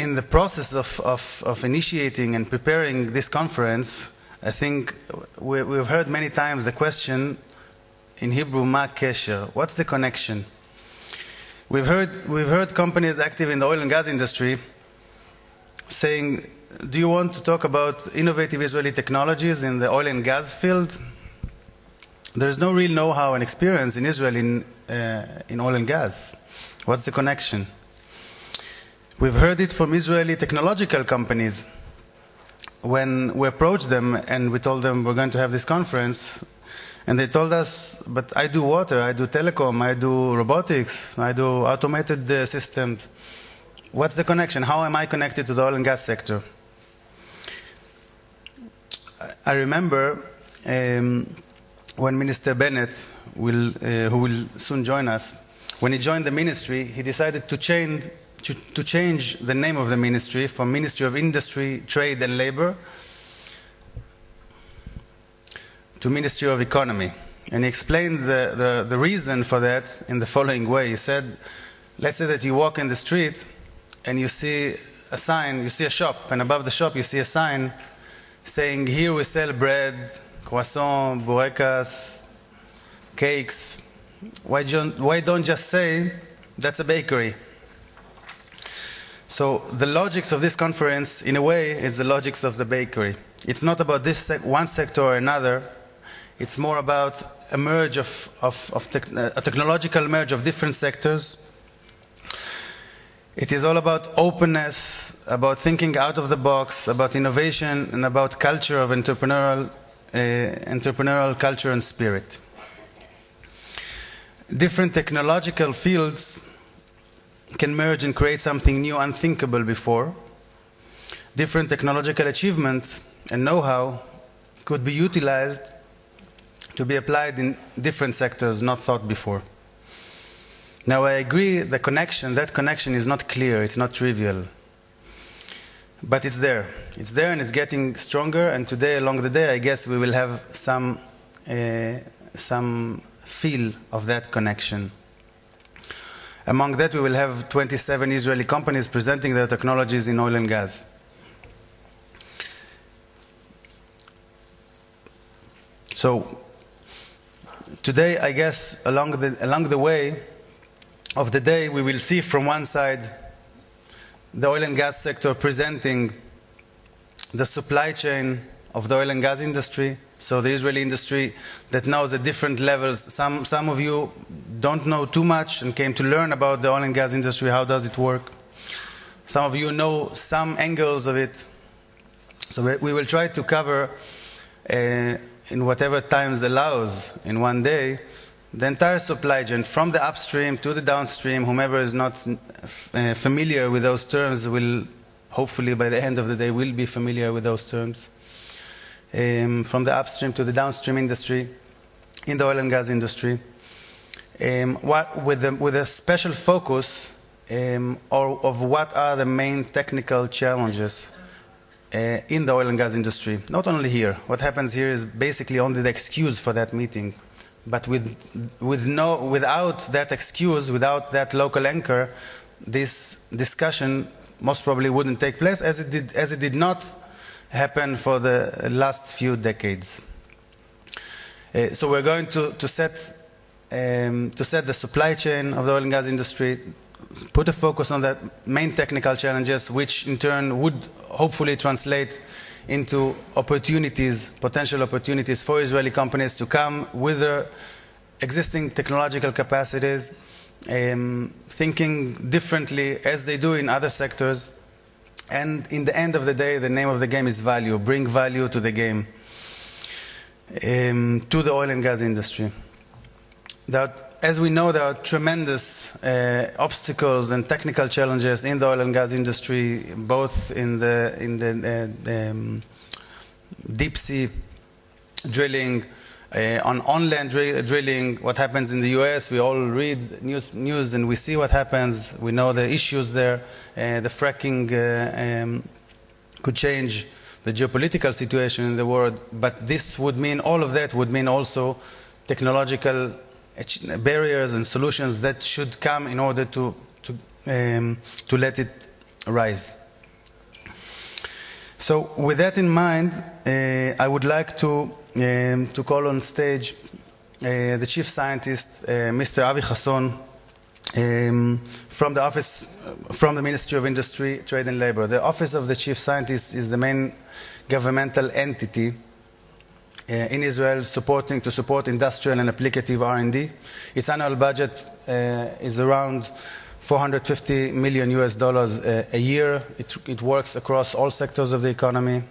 in the process of initiating and preparing this conference, I think we've heard many times the question in Hebrew, ma kesher, what's the connection? We've heard companies active in the oil and gas industry saying, do you want to talk about innovative Israeli technologies in the oil and gas field? There's no real know-how and experience in Israel in oil and gas. What's the connection? We've heard it from Israeli technological companies. When we approached them and we told them we're going to have this conference, and they told us, but I do water, I do telecom, I do robotics, I do automated systems. What's the connection? How am I connected to the oil and gas sector? I remember when Minister Bennett, who will soon join us, when he joined the ministry, he decided to change the name of the ministry from Ministry of Industry, Trade and Labor to Ministry of Economy. And he explained the reason for that in the following way. He said, let's say that you walk in the street and you see a sign, you see a shop, and above the shop you see a sign saying, here we sell bread, croissant, burekas, cakes. Why don't just say, that's a bakery? So the logics of this conference, in a way, is the logics of the bakery. It's not about this one sector or another. It's more about a merge a technological merge of different sectors. It is all about openness, about thinking out of the box, about innovation, and about culture of entrepreneurial culture and spirit. Different technological fields can merge and create something new, unthinkable before. Different technological achievements and know-how could be utilized to be applied in different sectors not thought before. Now I agree that connection is not clear, it's not trivial. But it's there. It's there and it's getting stronger, and today, along the day, I guess we will have some feel of that connection. Among that, we will have 27 Israeli companies presenting their technologies in oil and gas. So, today, I guess, along the way of the day, we will see from one side the oil and gas sector presenting the supply chain of the oil and gas industry. So the Israeli industry that knows at different levels. Some of you don't know too much and came to learn about the oil and gas industry. How does it work? Some of you know some angles of it. So we will try to cover in whatever times allows in one day the entire supply chain, from the upstream to the downstream. Whomever is not familiar with those terms will, hopefully by the end of the day, will be familiar with those terms. From the upstream to the downstream industry, in the oil and gas industry, with a special focus of what are the main technical challenges in the oil and gas industry. Not only here. What happens here is basically only the excuse for that meeting. But without that excuse, without that local anchor, this discussion most probably wouldn't take place, as it did not happen for the last few decades. So we're going to set the supply chain of the oil and gas industry, put a focus on the main technical challenges, which in turn would hopefully translate into opportunities, potential opportunities for Israeli companies to come with their existing technological capacities, thinking differently as they do in other sectors. And in the end of the day, the name of the game is value. Bring value to the game, to the oil and gas industry. As we know, there are tremendous obstacles and technical challenges in the oil and gas industry, both in the deep sea drilling, on land drilling. What happens in the US, we all read news and we see what happens. We know the issues there. The fracking could change the geopolitical situation in the world, but this would mean, all of that would mean also technological barriers and solutions that should come in order to let it rise. So with that in mind, I would like to call on stage the chief scientist, Mr. Avi Hasson, from the Ministry of Industry, Trade and Labor. The Office of the Chief Scientist is the main governmental entity in Israel to support industrial and applicative R&D. Its annual budget is around $450 million a year. It works across all sectors of the economy,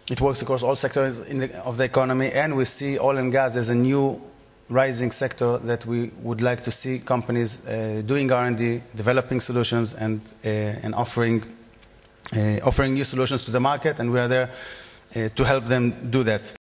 it works across all sectors of the economy, and we see oil and gas as a new rising sector that we would like to see companies doing R&D, developing solutions, and offering new solutions to the market, and we are there to help them do that.